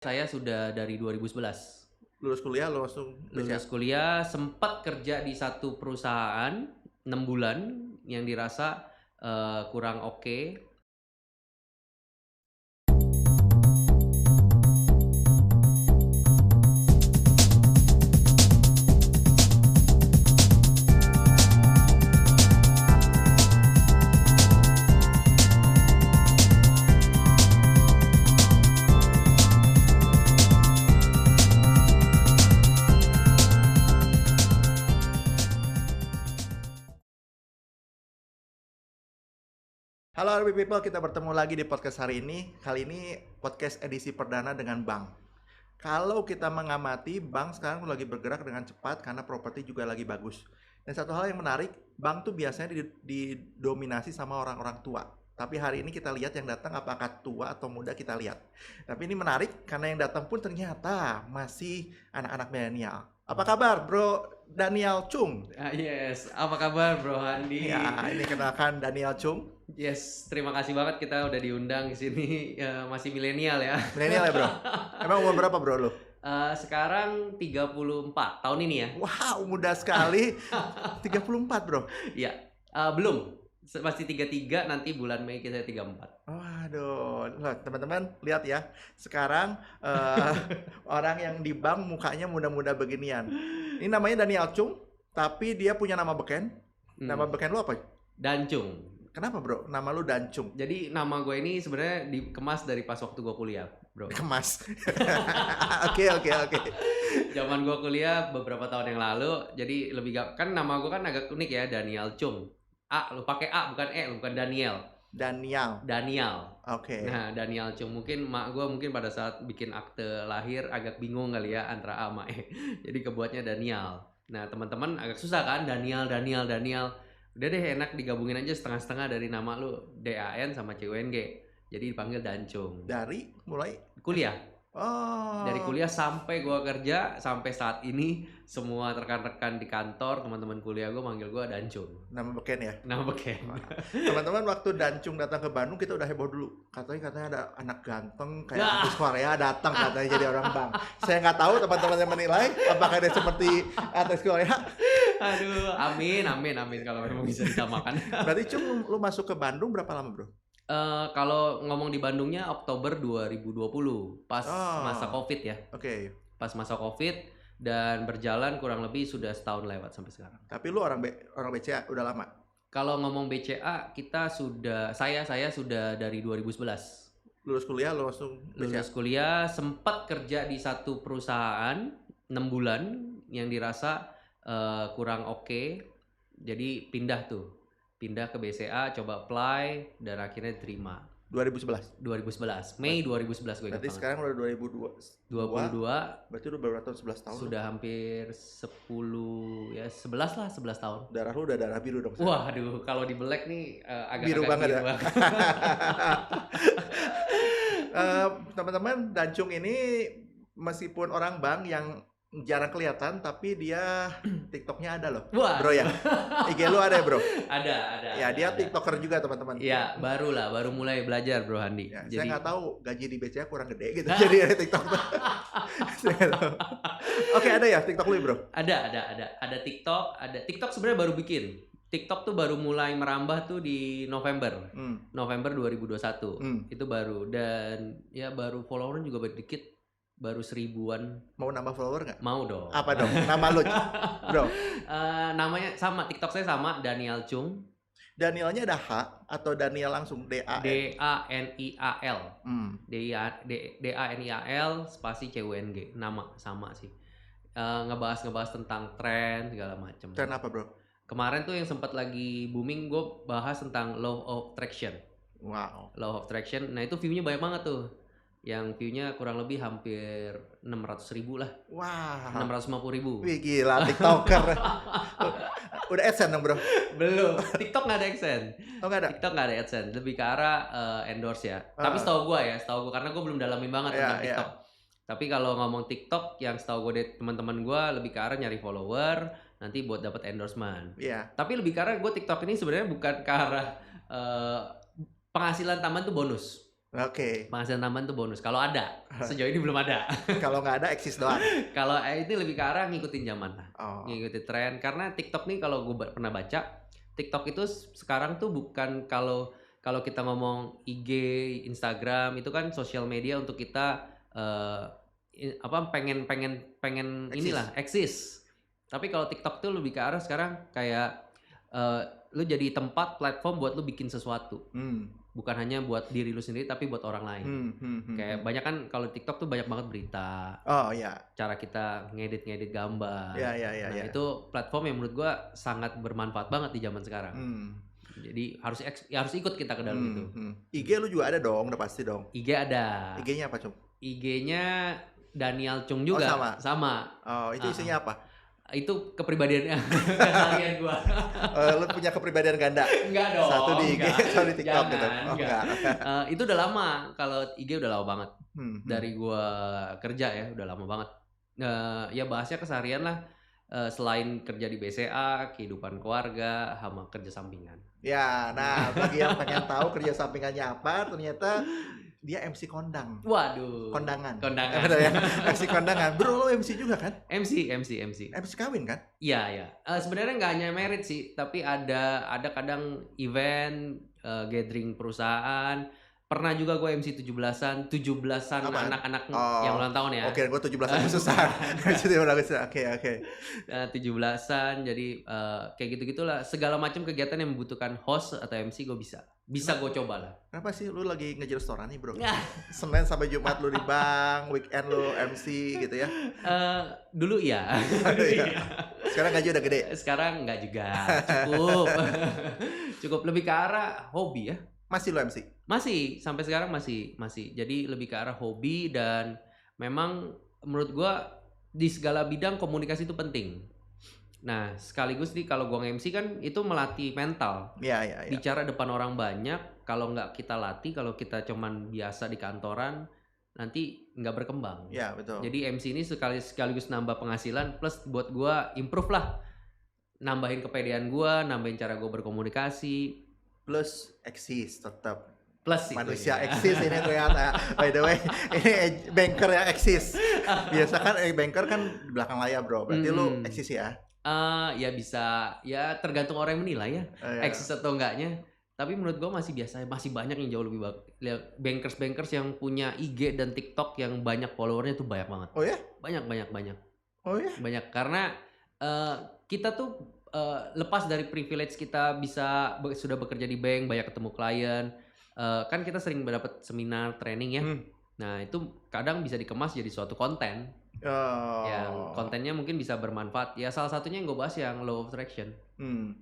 Saya sudah dari 2011. Lulus kuliah lo langsung Lulus kuliah, sempat kerja di satu perusahaan 6 bulan yang dirasa kurang oke. Halo RB People, kita bertemu lagi di podcast hari ini. Kali ini podcast edisi perdana dengan Bank. Kalau kita mengamati, Bank sekarang lagi bergerak dengan cepat karena properti juga lagi bagus. Dan satu hal yang menarik, Bank tuh biasanya didominasi sama orang-orang tua. Tapi hari ini kita lihat yang datang apakah tua atau muda kita lihat. Tapi ini menarik karena yang datang pun ternyata masih anak-anak milenial. Apa kabar Bro Daniel Chung? Yes, apa kabar Bro Handi? Ya, ini kenalkan Daniel Chung. Yes, terima kasih banget kita udah diundang ke sini. Masih milenial ya. Milenial ya Bro? Emang umur berapa Bro lu? Sekarang 34 tahun ini ya. Wow, muda sekali. 34 Bro. Iya, belum. Masih 33, nanti bulan Mei kita 34. Waduh, nah, teman-teman lihat ya. Sekarang orang yang di bank mukanya muda-muda beginian. Ini namanya Daniel Chung, tapi dia punya nama beken. Nama beken lu apa? Dancung. Kenapa Bro? Nama lu Dancung. Jadi nama gue ini sebenarnya dikemas dari pas waktu gue kuliah, Bro. Kemas. Oke. Zaman gue kuliah beberapa tahun yang lalu, jadi lebih kan nama gue kan agak unik ya, Daniel Chung. Lu pakai A bukan E, bukan Daniel. Daniel. Oke. Nah, Daniel Chung, mungkin mak gue pada saat bikin akte lahir agak bingung kali ya antara A sama E. Jadi kebuatnya Daniel. Nah, teman-teman agak susah kan, Daniel. Udah deh, enak digabungin aja setengah-setengah dari nama lu, DAN sama CUNG. Jadi dipanggil Dancung. Dari mulai kuliah. Oh. Dari kuliah sampai gua kerja, sampai saat ini semua rekan-rekan di kantor, teman-teman kuliah gua manggil gua Dancung. Nama beken ya? Nama beken. Teman-teman, waktu Dancung datang ke Bandung kita udah heboh dulu. Katanya ada anak ganteng kayak artis Korea datang katanya jadi orang bank. Saya nggak tahu teman-teman yang menilai apakah dia seperti artis Korea. Aduh, amin kalau memang bisa disamakan. Berarti Cung, lu masuk ke Bandung berapa lama Bro? Kalau ngomong di Bandungnya Oktober 2020, pas masa Covid ya. Oke. Pas masa Covid dan berjalan kurang lebih sudah setahun lewat sampai sekarang. Tapi lu orang BCA udah lama? Kalau ngomong BCA, saya sudah dari 2011. Lulus kuliah lu langsung BCA? Lulus kuliah, sempat kerja di satu perusahaan 6 bulan yang dirasa kurang oke. Jadi pindah ke BCA, coba apply dan akhirnya diterima. 2011. Mei 2011 gue ingat. Berarti sekarang udah 2022. Berarti udah berapa tahun? 11 tahun. Sudah hampir 10 ya, 11 tahun. Darah lu udah darah biru dong. Waduh, kalau di Black nih agak biru banget ya. banget. Teman-teman, Dancung ini meskipun orang bank yang jarang kelihatan, tapi dia TikToknya ada loh. Wah. Bro ya. IG lu ada ya Bro? Ada. Ya, dia TikToker juga teman-teman. Iya, baru mulai belajar Bro Handi. Ya, saya nggak tahu gaji di BCA kurang gede gitu. Jadi ada TikTok. Oke, ada ya TikTok lu Bro? Ada TikTok sebenarnya baru bikin. TikTok tuh baru mulai merambah tuh di November 2021. Itu baru, dan ya baru followernya juga dikit. Baru 1000-an. Mau nambah follower nggak? Mau dong. Apa dong? Nama lu, Bro? Namanya sama, TikTok saya sama, Daniel Chung. Danielnya ada H atau Daniel langsung DAN? DANIAL. DANIAL spasi CUNG. Nama sama sih. Ngebahas tentang tren segala macam. Tren apa Bro? Kemarin tuh yang sempat lagi booming, gue bahas tentang Law of Attraction. Wow. Law of Attraction. Nah itu view-nya banyak banget tuh. Yang view-nya kurang lebih hampir 600.000 lah. Wah. 650.000. Wih gila, TikToker. Udah AdSense dong Bro? Belum. TikTok nggak ada AdSense. Oh nggak ada? TikTok nggak ada AdSense. Lebih ke arah endorse ya. Tapi setahu gue karena gue belum dalamin banget tentang TikTok. Tapi kalau ngomong TikTok, yang setahu gue dari teman-teman gue lebih ke arah nyari follower, nanti buat dapat endorsement. Iya. Tapi lebih ke arah gue TikTok ini sebenarnya bukan ke arah penghasilan tambahan tuh bonus. Oke. Penghasilan tambahan tuh bonus. Kalau ada, sejauh ini belum ada. Kalau nggak ada eksis doang. Kalau itu lebih ke arah ngikutin zaman lah, Oh. ngikutin tren. Karena TikTok nih kalau gue pernah baca, TikTok itu sekarang tuh bukan kalau kita ngomong IG, Instagram itu kan sosial media untuk kita pengen Eksis. inilah eksis. Tapi kalau TikTok tuh lebih ke arah sekarang kayak lu jadi tempat platform buat lu bikin sesuatu. Bukan hanya buat diri lu sendiri tapi buat orang lain. Kayak banyak kan kalau TikTok tuh banyak banget berita. Oh ya. Cara kita ngedit gambar. Ya. Nah, itu platform yang menurut gua sangat bermanfaat banget di zaman sekarang. Jadi harus ikut kita ke dalam itu. IG lu juga ada dong, udah pasti dong. IG ada. IG-nya apa, Cung? IG-nya Daniel Chung juga. Sama. Oh, itu isinya apa? Itu kepribadiannya keseharian gua. Lu punya kepribadian ganda? Enggak dong. Satu di IG, satu di TikTok gitu. Oh, enggak. Itu udah lama. Kalau IG udah lama banget. Dari gua kerja ya, udah lama banget. Ya bahasnya keseharian lah. Selain kerja di BCA, kehidupan keluarga, sama kerja sampingan. Ya, nah bagi yang pengen tahu kerja sampingannya apa, ternyata dia MC kondang. Waduh. Kondangan. Kondangan. Ya? MC kondangan. Bro, lo MC juga kan? MC. MC kawin kan? Iya. Sebenarnya nggak hanya merit sih, tapi ada kadang event, gathering perusahaan. Pernah juga gue MC 17-an anak-anak yang ulang tahun ya. Oke, gue 17-an khususan. Oke. 17-an, jadi kayak gitu-gitulah. Segala macam kegiatan yang membutuhkan host atau MC gue bisa gue coba lah. Kenapa sih lu lagi ngejar restoran nih, bro? Senin sampai Jumat lu di bank, weekend lu MC gitu ya? Dulu iya. Sekarang gaji udah gede? Sekarang enggak juga, cukup lebih ke arah hobi ya. Masih lo MC? Masih, sampai sekarang masih. Jadi lebih ke arah hobi dan memang menurut gua di segala bidang komunikasi itu penting. Nah, sekaligus nih kalau gua nge-MC kan itu melatih mental. Iya. Bicara depan orang banyak, kalau nggak kita latih, kalau kita cuman biasa di kantoran, nanti nggak berkembang. Iya, betul. Jadi MC ini sekaligus nambah penghasilan, plus buat gua improve lah. Nambahin kepedean gua, nambahin cara gua berkomunikasi. Plus eksis tetap. Plus manusia ya. eksis ini ternyata. By the way, ini banker yang eksis. Biasa kan banker kan di belakang layar, bro. Berarti lu eksis ya? Ya bisa, ya tergantung orang yang menilai ya. Eksis atau enggaknya. Tapi menurut gua masih biasa, masih banyak yang jauh lebih bagus. Bankers yang punya IG dan TikTok yang banyak followernya tuh banyak banget. Oh ya? Banyak. Oh ya? Banyak karena kita tuh lepas dari privilege kita sudah bekerja di bank, banyak ketemu klien, kan kita sering mendapat seminar, training ya. Nah itu kadang bisa dikemas jadi suatu konten, yang kontennya mungkin bisa bermanfaat. Ya salah satunya yang gue bahas yang law of attraction,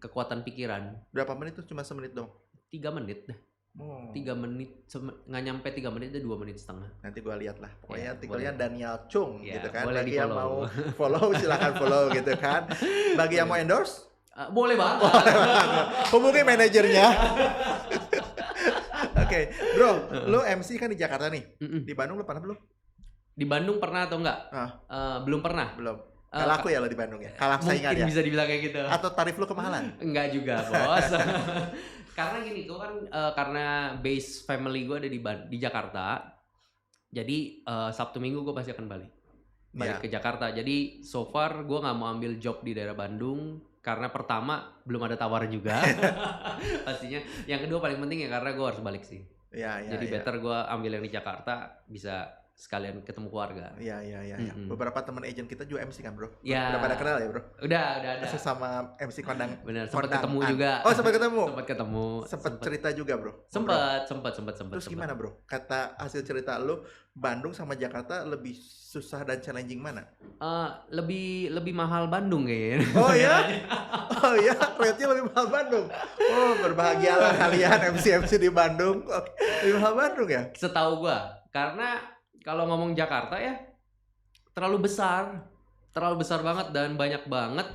kekuatan pikiran. Berapa menit tuh? Cuma semenit dong? 3 menit deh. 3 menit, nggak nyampe 3 menit, itu 2 menit setengah. Nanti gue lihat lah. Pokoknya artikelnya Daniel Chung gitu kan. Bagi yang mau follow silahkan follow gitu kan. Bagi yang mau endorse? Boleh banget. Hubungi manajernya. Oke, bro, lu MC kan di Jakarta nih. Di Bandung lu pernah belum? Di Bandung pernah atau enggak? Belum pernah. Belum. Gak laku ya lo di Bandung ya? Kalah saingan ya? Mungkin bisa dibilang kayak gitu. Atau tarif lu kemahalan? Enggak juga, bos. Karena gini, gue kan karena base family gue ada di Jakarta. Jadi Sabtu Minggu gue pasti akan balik ke Jakarta. Jadi so far gue nggak mau ambil job di daerah Bandung karena pertama belum ada tawaran juga. Pastinya. Yang kedua paling penting ya karena gue harus balik sih. Jadi better gue ambil yang di Jakarta, bisa sekalian ketemu keluarga. Iya. Beberapa teman agent kita juga MC kan, bro? Ya. Udah pada kenal ya, bro? Udah ada. Sama MC kondang. Bener, sempat ketemu juga. Oh, sempat ketemu? Sempat cerita juga, bro? Sempat. Terus gimana, bro? Kata hasil cerita lu, Bandung sama Jakarta lebih susah dan challenging mana? Lebih mahal Bandung kayaknya. Oh ya? Rate-nya lebih mahal Bandung? Oh, berbahagialah kalian MC di Bandung. Oke. Lebih mahal Bandung ya? Setahu gua, karena kalau ngomong Jakarta ya terlalu besar banget dan banyak banget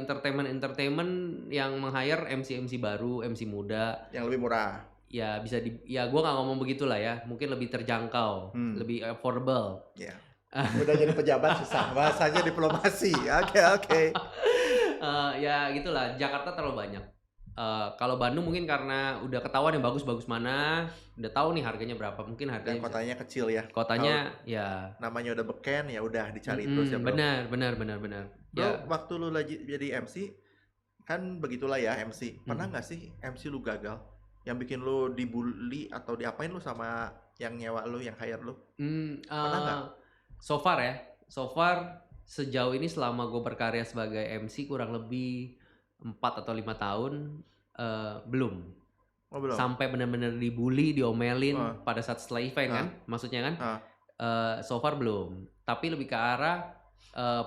entertainment yang meng-hire MC baru, MC muda yang lebih murah. Ya bisa ya gue nggak ngomong begitulah ya, mungkin lebih terjangkau, lebih affordable. Ya. Udah jadi pejabat susah, bahasanya diplomasi. Oke. Ya gitulah, Jakarta terlalu banyak. Kalau Bandung mungkin karena udah ketahuan yang bagus-bagus mana, udah tahu nih harganya berapa. Mungkin Dan harganya kotanya kecil ya. kotanya ya Namanya udah beken ya udah dicari terus ya, Bro. benar. Bro, Ya, waktu lu lagi jadi MC kan begitulah ya MC. Pernah nggak sih MC lu gagal? Yang bikin lu dibully atau diapain lu sama yang nyewa lu, yang hire lu? Pernah nggak? so far sejauh ini selama gue berkarya sebagai MC kurang lebih 4 atau 5 tahun belum. Oh, belum. Sampai benar-benar dibully, diomelin Oh. pada saat setelah event kan, maksudnya kan. Ah. So far belum. Tapi lebih ke arah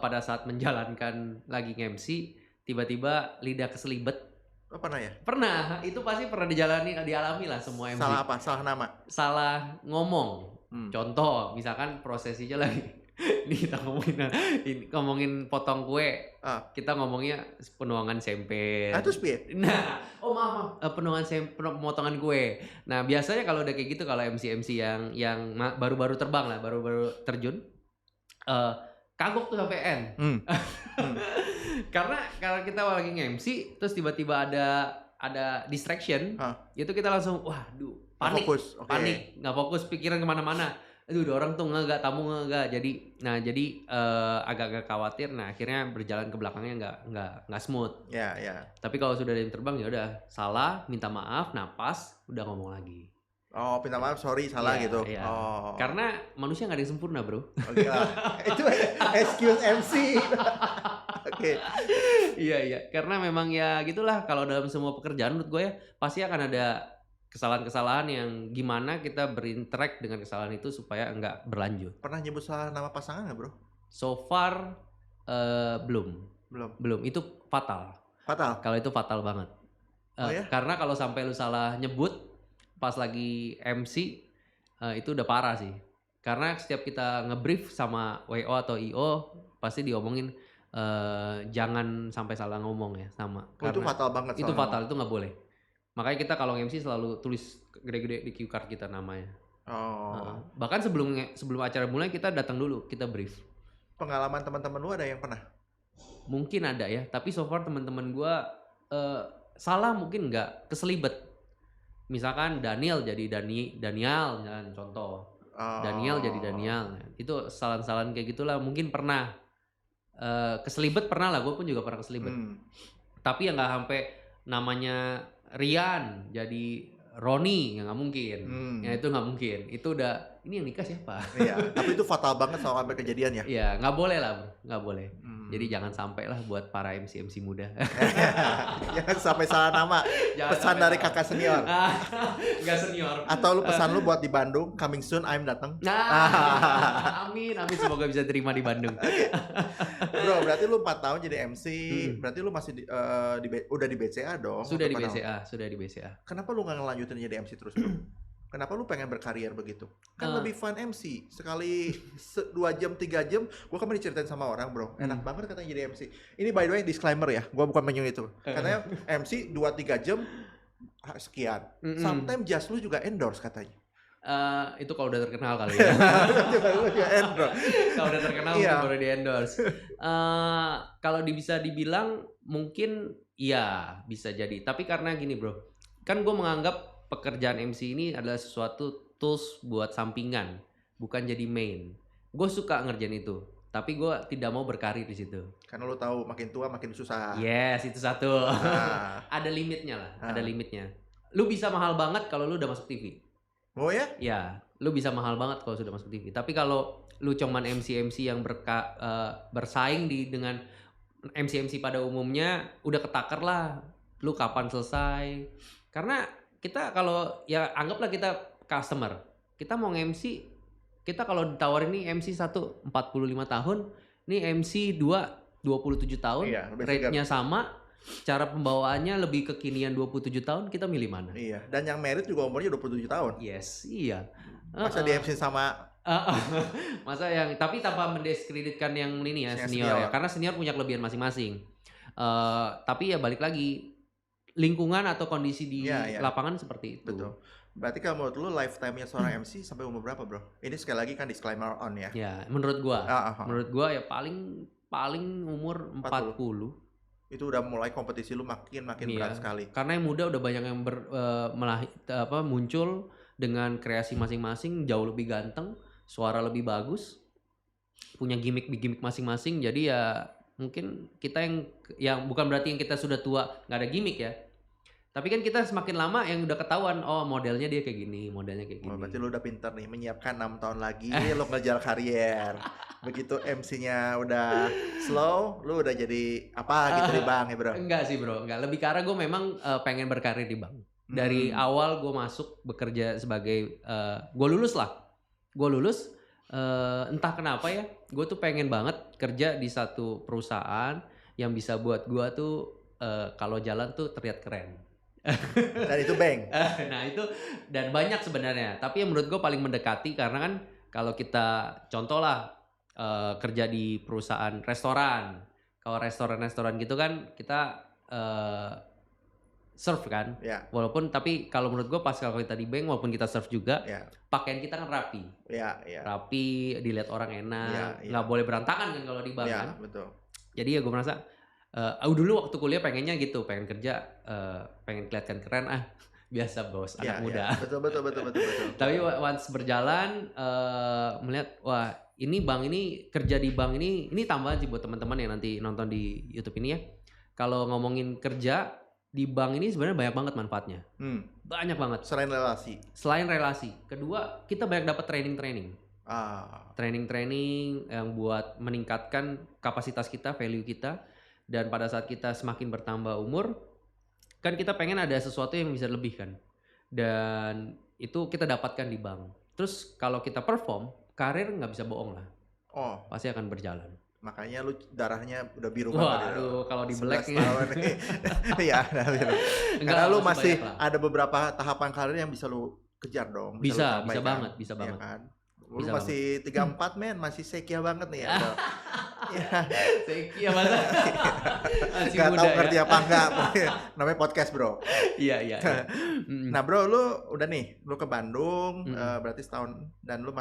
pada saat menjalankan lagi MC tiba-tiba lidah keselibet. Oh, pernah ya? Pernah, itu pasti pernah dialami lah semua MC. Salah apa? Salah nama? Salah ngomong. Contoh, misalkan prosesinya lagi nih kita ngomongin potong kue. Kita ngomongnya penuangan semper. Terus piye? Nah, maaf, pemotongan kue. Nah, biasanya kalau udah kayak gitu, kalau MC yang baru-baru terbang lah, baru-baru terjun, kagok tuh sampai N. Karena kalau kita lagi nge-MC terus tiba-tiba ada distraction, itu kita langsung waduh, panik. Panik, nggak fokus, pikiran kemana-mana. Aduh, ada orang tuh nggak, tamu nggak. Jadi agak-agak khawatir. Nah, akhirnya berjalan ke belakangnya nggak smooth. Ya. Tapi kalau sudah ada yang terbang ya udah, salah, minta maaf, napas, udah ngomong lagi. Oh, minta maaf, sorry, salah gitu. Iya. Oh. Karena manusia nggak ada yang sempurna, bro. Oke lah. Itu excuse MC. Oke. Iya. Karena memang ya gitulah, kalau dalam semua pekerjaan menurut gue ya pasti akan ada kesalahan-kesalahan yang gimana kita berinteract dengan kesalahan itu supaya enggak berlanjut. Pernah nyebut salah nama pasangan nggak, bro? So far belum. Itu fatal. Kalau itu fatal banget. Ya? Karena kalau sampai lu salah nyebut pas lagi MC itu udah parah sih. Karena setiap kita ngebrief sama WO atau IO pasti diomongin jangan sampai salah ngomong ya sama. Itu fatal banget. Itu fatal, itu nggak boleh. Makanya kita kalau MC selalu tulis gede-gede di cue card kita namanya. Bahkan sebelum acara mulai kita datang dulu, kita brief. Pengalaman teman-teman lu ada yang pernah? Mungkin ada ya, tapi so far teman-teman gua salah mungkin nggak, keselibet. Misalkan Daniel jadi Daniel, contoh. Daniel jadi Daniel. Itu kesalahan-kesalahan kayak gitulah mungkin pernah. Keselibet pernah lah, gue pun juga pernah keselibet. Tapi ya nggak sampai namanya Rian jadi Roni, ya nggak mungkin. Ya itu nggak mungkin. Itu udah, ini yang nikah siapa? Iya, tapi itu fatal banget sama sampai kejadian ya. Iya, nggak boleh lah, nggak boleh. Jadi jangan sampai lah buat para MC muda. Jangan sampai salah nama. Pesan dari kakak senior. Nggak senior. Atau lu pesan lu buat di Bandung, coming soon, I'm datang. Amin, semoga bisa terima di Bandung. Bro, berarti lu 4 tahun jadi MC, berarti lu masih udah di BCA dong? Sudah di BCA. Kenapa lu nggak ngelanjutin jadi MC terus, bro? Kenapa lu pengen berkarier begitu? Kan lebih fun MC. Sekali 2 jam, 3 jam, gua kemarin diceritain sama orang, bro. Enak banget katanya jadi MC. Ini by the way disclaimer ya, gua bukan menyinggung itu. Katanya MC 2-3 jam sekian. Sometimes just lu juga endorse katanya. Itu kalau udah terkenal kali ya. Kalau udah terkenal mungkin baru di endorse. Kalau bisa dibilang mungkin ya bisa jadi. Tapi karena gini, bro, kan gue menganggap pekerjaan MC ini adalah sesuatu tools buat sampingan, bukan jadi main. Gue suka ngerjain itu, tapi gue tidak mau berkarir di situ. Karena lu tahu makin tua makin susah. Yes, itu satu. Ada limitnya lah, ada limitnya. Lu bisa mahal banget kalau lu udah masuk TV. Oh ya? Ya, lu bisa mahal banget kalau sudah masuk TV. Tapi kalau lu cuman MC yang bersaing dengan MC pada umumnya, udah ketakar lah. Lu kapan selesai? Karena kita kalau ya anggaplah kita customer, kita mau nge-MC, kita kalau ditawarin nih MC 1 45 tahun, nih MC 2 27 tahun, rate-nya sama, cara pembawaannya lebih kekinian 27 tahun, kita milih mana? Iya, dan yang merit juga umurnya 27 tahun. Yes, iya. Masa di MC sama masa yang, tapi tanpa mendiskreditkan yang ini ya, senior ya, karena senior punya kelebihan masing-masing. Tapi ya balik lagi, lingkungan atau kondisi di lapangan seperti itu. Betul. Berarti kalau menurut lu lifetime-nya seorang MC sampai umur berapa, bro? Ini sekali lagi kan disclaimer on ya. Ya, menurut gua ya paling umur 40. Itu udah mulai kompetisi lu makin berat Iya. sekali. Karena yang muda udah banyak yang muncul dengan kreasi masing-masing, jauh lebih ganteng, suara lebih bagus, punya gimmick masing-masing. Jadi ya mungkin kita yang bukan berarti yang kita sudah tua nggak ada gimmick ya. Tapi kan kita semakin lama yang udah ketahuan, oh modelnya dia kayak gini, modelnya kayak Oh, gini. berarti lu udah pinter nih, menyiapkan 6 tahun lagi lu ngejar karier. Begitu MC-nya udah slow, lu udah jadi apa gitu di Bang ya bro? Enggak sih bro, enggak. Lebih karena gue memang pengen berkarir di bank. Dari awal gue masuk bekerja sebagai, gue lulus, entah kenapa ya, gue tuh pengen banget kerja di satu perusahaan yang bisa buat gue tuh kalau jalan tuh terlihat keren. Dan itu bank. Nah itu, dan banyak sebenarnya. Tapi yang menurut gue paling mendekati karena kan kalau kita contoh lah kerja di perusahaan restoran. Kalau restoran gitu kan kita serve kan. Ya, Walaupun tapi kalau menurut gue pas kalau kita di bank walaupun kita serve juga, ya, pakaian kita kan rapi. ya, ya. Rapi, dilihat orang enak, Iya, nggak boleh berantakan kan kalau di bank Ya, kan. betul. Jadi ya gue merasa dulu waktu kuliah pengennya gitu, pengen kerja, pengen kelihatan keren, biasa bos, Ya, anak muda. ya. Betul. Tapi once berjalan, melihat wah ini bank ini, kerja di bank ini tambahan sih buat teman-teman yang nanti nonton di YouTube ini ya. Kalau ngomongin kerja di bank ini sebenarnya banyak banget manfaatnya, banyak banget. Selain relasi. Selain relasi, kedua kita banyak dapat training yang buat meningkatkan kapasitas kita, value kita. Dan pada saat kita semakin bertambah umur, kan kita pengen ada sesuatu yang bisa lebih kan. Dan itu kita dapatkan di bank. Terus kalau kita perform, karir nggak bisa bohong lah. Oh, Pasti akan berjalan. makanya lu darahnya udah biru Wah, banget. aduh, kalau di 11 black tahun nih. Iya, udah biru. Enggak Karena lah, lu masih masih banyak lah. ada beberapa tahapan karir yang bisa lu kejar dong. Bisa lu capai, kan? bisa Iya banget. kan? Lu Bisa masih 34 men, masih sekia banget nih ya. Iya. Sekia masa. Masih Gak muda tahu ya. ngerti apa enggak. Namanya podcast, bro. Iya. Nah, bro, lu udah nih, lu ke Bandung, Mm-mm. berarti setahun dan lu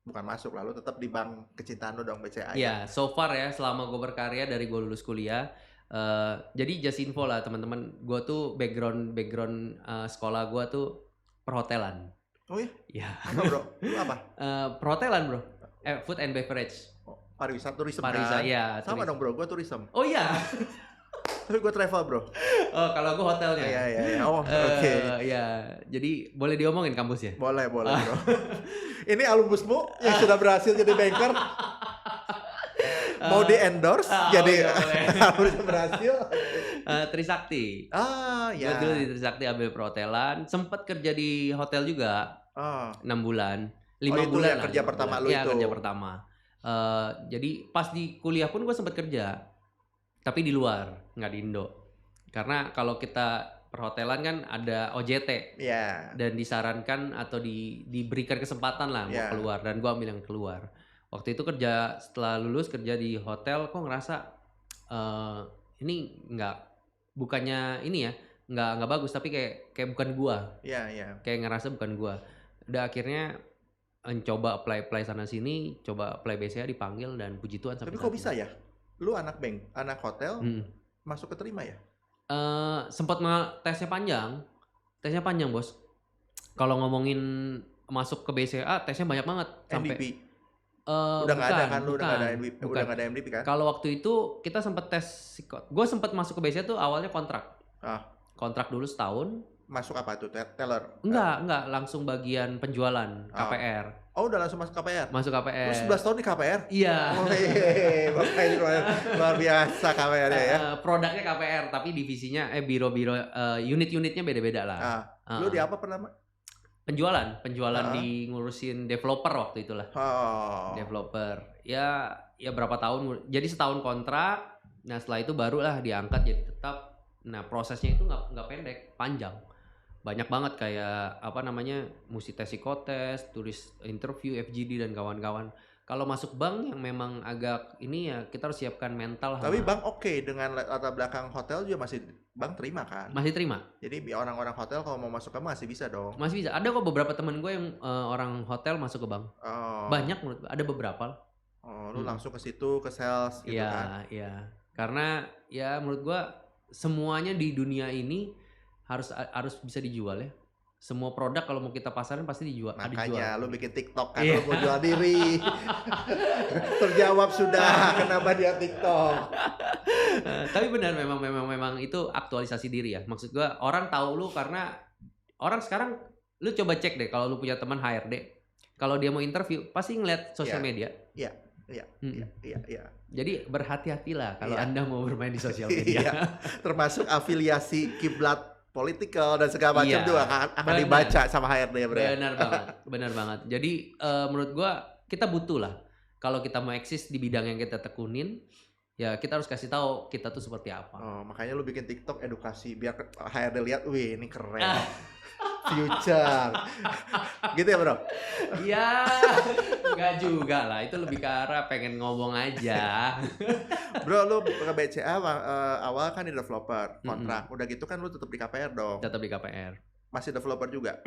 bukan masuk lah, lu tetap di bank kecintaan lu dong, BCA. Iya, so far ya selama gue berkarya dari gue lulus kuliah. Jadi just info lah teman-teman, gue tuh background sekolah gue tuh perhotelan. Oh iya? Iya. Apa, bro? Lu apa? Perhotelan bro, food and beverage. Pariwisata, tourism Pariwisata, kan? iya. Sama tourism. dong, bro, gua tourism. Oh iya. Tapi gua travel, bro. Oh kalau gue hotelnya. Iya. Oh, oke. Iya. Jadi boleh diomongin kampusnya. Boleh, bro. Ini alumnusmu yang sudah berhasil jadi banker. Mau di endorse jadi harus berhasil. Trisakti. Ah, Gue ya. dulu di Trisakti ambil perhotelan, sempat kerja di hotel juga Oh, 6 bulan, 5 itu bulan yang lah, kerja 5 pertama bulan. lu Iya, itu. kerja pertama. Jadi pas di kuliah pun gue sempat kerja, tapi di luar, nggak di Indo. Karena kalau kita perhotelan kan ada OJT Iya. dan disarankan atau diberikan kesempatan lah mau Iya. keluar, dan gue ambil yang keluar. Waktu itu kerja setelah lulus kerja di hotel, kok ngerasa ini bukannya ini ya, nggak bagus, tapi kayak bukan gua, Iya. kayak ngerasa bukan gua. Udah akhirnya coba apply sana sini, coba apply BCA, dipanggil, dan puji Tuhan sampai Tapi kok saat bisa ini. ya? Lu anak bank, anak hotel, masuk keterima ya? Sempat tesnya panjang bos. Kalau ngomongin masuk ke BCA tesnya banyak banget sampai MVP. Udah nggak ada kan? Lu udah nggak ada bukan. MVP, udah nggak ada MVP kan? Kalau waktu itu kita sempat tes gue sempat masuk ke BCA tuh awalnya kontrak. Kontrak dulu setahun. Masuk apa tuh? Teller? Enggak, langsung bagian penjualan, KPR. Oh, udah langsung masuk KPR? Masuk Lu KPR. 11 tahun di KPR? Iya. Oh, Bapak ini luar biasa KPR ya. Produknya KPR, tapi divisinya biro-biro, unit-unitnya beda-beda lah. Lu di apa pertama? Penjualan di ngurusin developer waktu itulah. Oh. Developer. Ya berapa tahun. Jadi setahun kontrak. Nah, setelah itu barulah diangkat jadi tetap. Nah, prosesnya itu nggak pendek, panjang. Banyak banget kayak mesti tes psikotes, tulis interview, FGD dan kawan-kawan. Kalau masuk bank yang memang agak ini ya, kita harus siapkan mental. Tapi bank oke dengan latar belakang hotel juga masih bank terima kan? Masih terima. Jadi orang-orang hotel kalau mau masuk ke bank masih bisa dong. Masih bisa. Ada kok beberapa temen gue yang orang hotel masuk ke bank. Oh. Banyak menurut gue. Ada beberapa. Oh, lu langsung ke situ ke sales gitu kan? Iya. Karena ya menurut gua semuanya di dunia ini harus bisa dijual ya. Semua produk kalau mau kita pasarin pasti dijual. Makanya lu bikin TikTok kan, Iya. lu mau jual diri. Terjawab sudah, kenapa dia TikTok? Tapi benar memang itu aktualisasi diri ya. Maksud gua orang tahu lu karena orang sekarang lu coba cek deh kalau lu punya teman HRD, kalau dia mau interview pasti ngeliat sosial media. Iya. Jadi berhati-hatilah kalau Iya. Anda mau bermain di sosial media. Iya. Termasuk afiliasi kiblat politikal dan segala macam Iya, juga akan benar. dibaca sama HRD ya, Bro. Benar banget. Jadi menurut gua kita butuh lah kalau kita mau eksis di bidang yang kita tekunin, ya kita harus kasih tahu kita tuh seperti apa. Oh, makanya lu bikin TikTok edukasi biar HRD lihat, wih ini keren. Future. Gitu ya, Bro? Ya, enggak juga lah. Itu lebih ke arah pengen ngomong aja. Bro, lu ke BCA awal kan di developer kontrak. Udah gitu kan lu tetap di KPR dong. Tetap di KPR. Masih developer juga.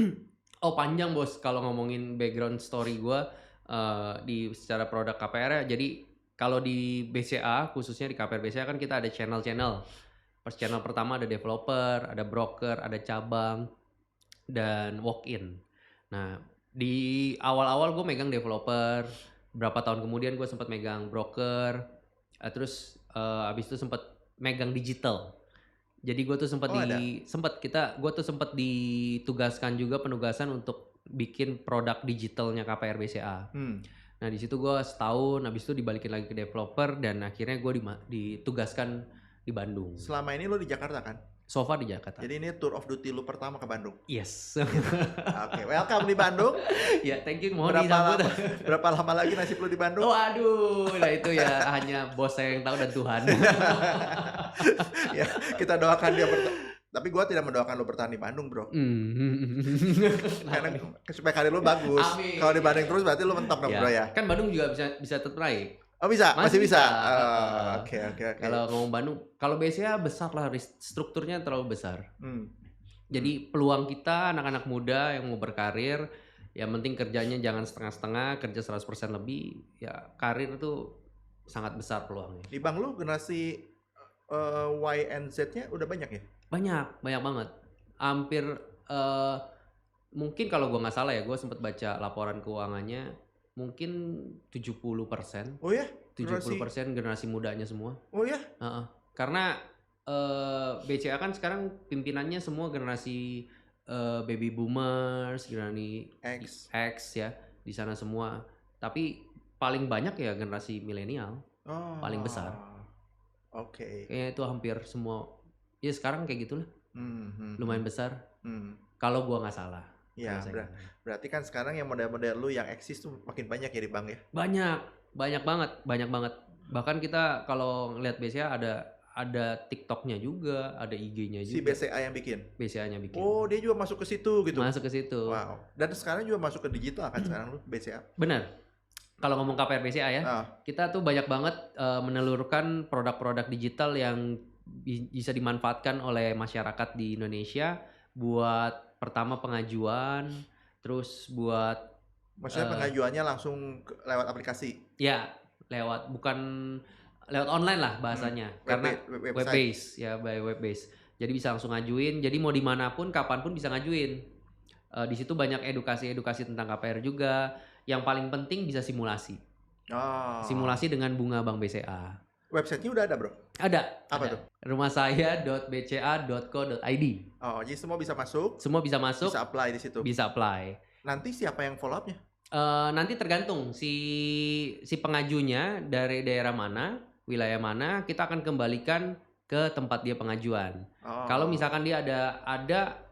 Oh panjang bos kalau ngomongin background story gue di secara produk KPR ya. Jadi kalau di BCA khususnya di KPR BCA kan kita ada channel-channel. Channel pertama ada developer, ada broker, ada cabang, dan walk-in. Nah di awal-awal gue megang developer. Berapa tahun kemudian gue sempat megang broker. Terus abis itu sempat megang digital. Jadi gue tuh sempat ditugaskan juga penugasan untuk bikin produk digitalnya KPR BCA. Nah di situ gue setahun, habis itu dibalikin lagi ke developer dan akhirnya gue ditugaskan di Bandung. Selama ini lo di Jakarta kan? So far di Jakarta. Jadi ini tour of duty lu pertama ke Bandung. Yes. Oke, welcome di Bandung. Ya, thank you. Mohon disambut. Berapa lama lagi nasib lu di Bandung? Oh aduh, nah itu ya hanya bos saya yang tahu dan Tuhan. Ya, kita doakan dia tapi gua tidak mendoakan lu bertahan di Bandung, Bro. Karena supaya karir lu bagus. Kalau di Bandung terus berarti lu mentok dong, Bro ya. Kan Bandung juga bisa tetap naik. Oh bisa, masih bisa. Oke. Kalau ngomong Bandung, kalau BCA besar lah, strukturnya terlalu besar. Jadi peluang kita anak-anak muda yang mau berkarir, yang penting kerjanya jangan setengah-setengah, kerja 100% lebih, ya karir itu sangat besar peluangnya. Di bank lu generasi Y and Z-nya udah banyak ya? Banyak banget. Hampir mungkin kalau gue nggak salah ya, gue sempat baca laporan keuangannya. Mungkin 70%. Oh ya? 70% generasi mudanya semua. Oh ya? Karena BCA kan sekarang pimpinannya semua generasi baby boomers, generasi X ya, di sana semua. Tapi paling banyak ya generasi milenial. Paling besar. Oke. Kayaknya itu hampir semua. Ya sekarang kayak gitulah. Lumayan besar. Kalau gua nggak salah. Ya, berarti kan sekarang yang model-model lu yang eksis tuh makin banyak ya di bank ya? Banyak banget. Bahkan kita kalau ngeliat BCA ada TikToknya juga, ada IG-nya juga. Si BCA yang bikin? BCA-nya bikin. Oh, dia juga masuk ke situ gitu? Masuk ke situ. Wow. Dan sekarang juga masuk ke digital kan sekarang lu BCA? Benar. Kalau ngomong KPR BCA ya, kita tuh banyak banget menelurkan produk-produk digital yang bisa dimanfaatkan oleh masyarakat di Indonesia buat pertama pengajuan, terus buat maksudnya pengajuannya langsung lewat aplikasi? Ya, bukan lewat online lah bahasanya, karena web base ya, by web base. Jadi bisa langsung ngajuin. Jadi mau dimanapun, kapanpun bisa ngajuin. Di situ banyak edukasi tentang KPR juga. Yang paling penting bisa simulasi. Simulasi dengan bunga Bank BCA. Websitenya udah ada, Bro? Ada. Apa tuh? rumahsaya.bca.co.id. Oh, jadi semua bisa masuk? Semua bisa masuk. Bisa apply di situ? Bisa apply. Nanti siapa yang follow up-nya? Nanti tergantung si pengajunya dari daerah mana, wilayah mana, kita akan kembalikan ke tempat dia pengajuan. Kalau misalkan dia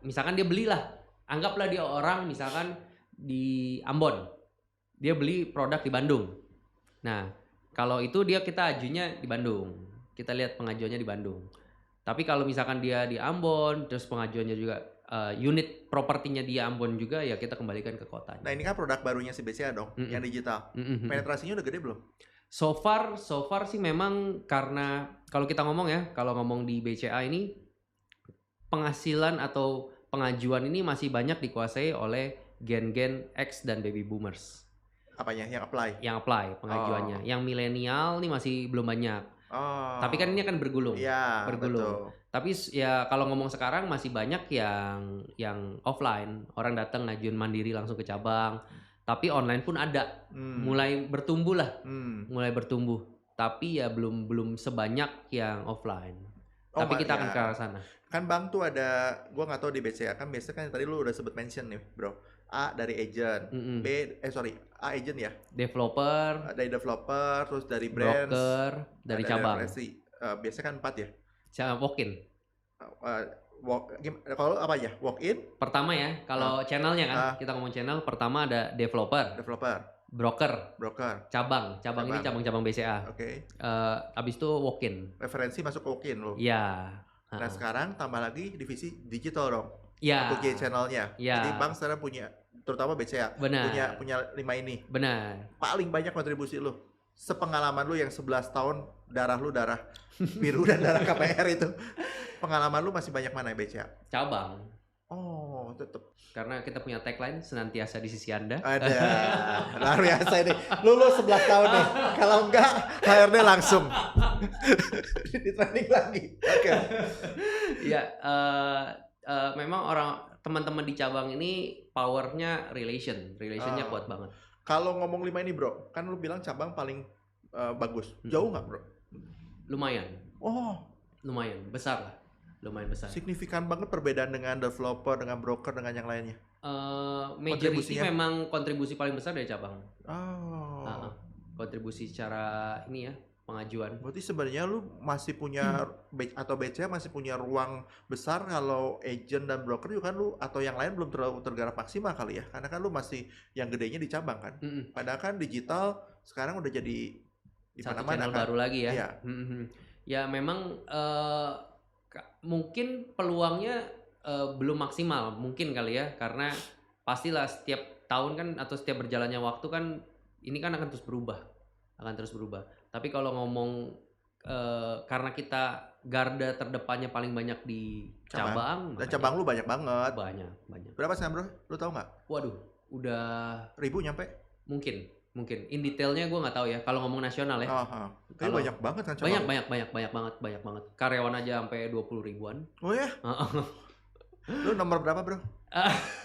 misalkan dia belilah, anggaplah dia orang misalkan di Ambon, dia beli produk di Bandung. Nah, kalau itu kita ajunya di Bandung. Kita lihat pengajuannya di Bandung. Tapi kalau misalkan dia di Ambon, terus pengajuannya juga unit propertinya di Ambon juga, ya kita kembalikan ke kotanya. Nah ini kan produk barunya si BCA dong, yang digital. Penetrasinya udah gede belum? So far sih memang karena kalau kita ngomong di BCA ini, penghasilan atau pengajuan ini masih banyak dikuasai oleh gen-gen X dan baby boomers. Apanya? Yang apply? Yang apply pengajuannya. Yang milenial nih masih belum banyak. Oh. Tapi kan ini kan bergulung. Iya, Bergulung. betul. Tapi ya kalau ngomong sekarang masih banyak yang offline. Orang datang ngajuin mandiri langsung ke cabang. Tapi online pun ada. Mulai bertumbuh lah. Mulai bertumbuh. Tapi ya belum sebanyak yang offline. Tapi kita akan ke arah sana. Kan bank tuh ada, gua nggak tahu di BCA kan biasanya kan tadi lu udah sebut mention nih, bro. A dari agent, A agent ya, Developer, dari developer, terus dari branch, broker, dari cabang. Biasanya kan 4 ya. Walk-in. Kalau apa ya? Walk-in? Pertama ya, kalau channelnya kan, kita ngomong channel, pertama ada developer, broker, cabang ini cabang-cabang BCA. Oke. Abis itu walk-in. Referensi masuk ke walk-in lo. Iya. Nah sekarang tambah lagi divisi digital dong. Iya. Untuk channelnya. Ya. Jadi bank sekarang punya, terutama BCA, punya 5 ini. Benar. Paling banyak kontribusi lo. Sepengalaman lu yang 11 tahun, darah lu darah biru dan darah KPR itu. Pengalaman lu masih banyak mana ya BCA? Cabang. Oh, tetep. Karena kita punya tagline senantiasa di sisi Anda. Ada. Luar biasa ini. Lulus 11 tahun nih. Kalau enggak, HRD langsung. Di training lagi. Oke. Ya, memang teman-teman di cabang ini powernya relationnya kuat banget. Kalau ngomong 5 ini bro, kan lu bilang cabang paling bagus. Jauh nggak bro? Lumayan. Oh. Lumayan, besar lah. Lumayan besar. Signifikan banget perbedaan dengan developer, dengan broker, dengan yang lainnya? Majority memang kontribusi paling besar dari cabang. Oh. Kontribusi secara ini ya, pengajuan. Berarti sebenarnya lu masih punya atau BCA masih punya ruang besar kalau agent dan broker juga kan lu atau yang lain belum terlalu tergarap maksimal kali ya, karena kan lu masih yang gedenya di cabang kan. Padahal kan digital sekarang udah jadi di mana-mana channel kan? baru lagi ya. Iya. Ya memang mungkin peluangnya belum maksimal mungkin kali ya, karena pastilah setiap tahun kan atau setiap berjalannya waktu kan ini kan akan terus berubah. Tapi kalau ngomong karena kita garda terdepannya paling banyak di cabang. Dan cabang lu banyak banget. Banyak. Berapa sekarang bro? Lu tahu nggak? Waduh, udah 1000 nyampe? Mungkin. In detailnya gue nggak tahu ya. Kalau ngomong nasional ya. Tapi banyak banget kan cabang. Banyak banget. Karyawan aja sampai 20 ribuan. Oh ya? Lu nomor berapa bro?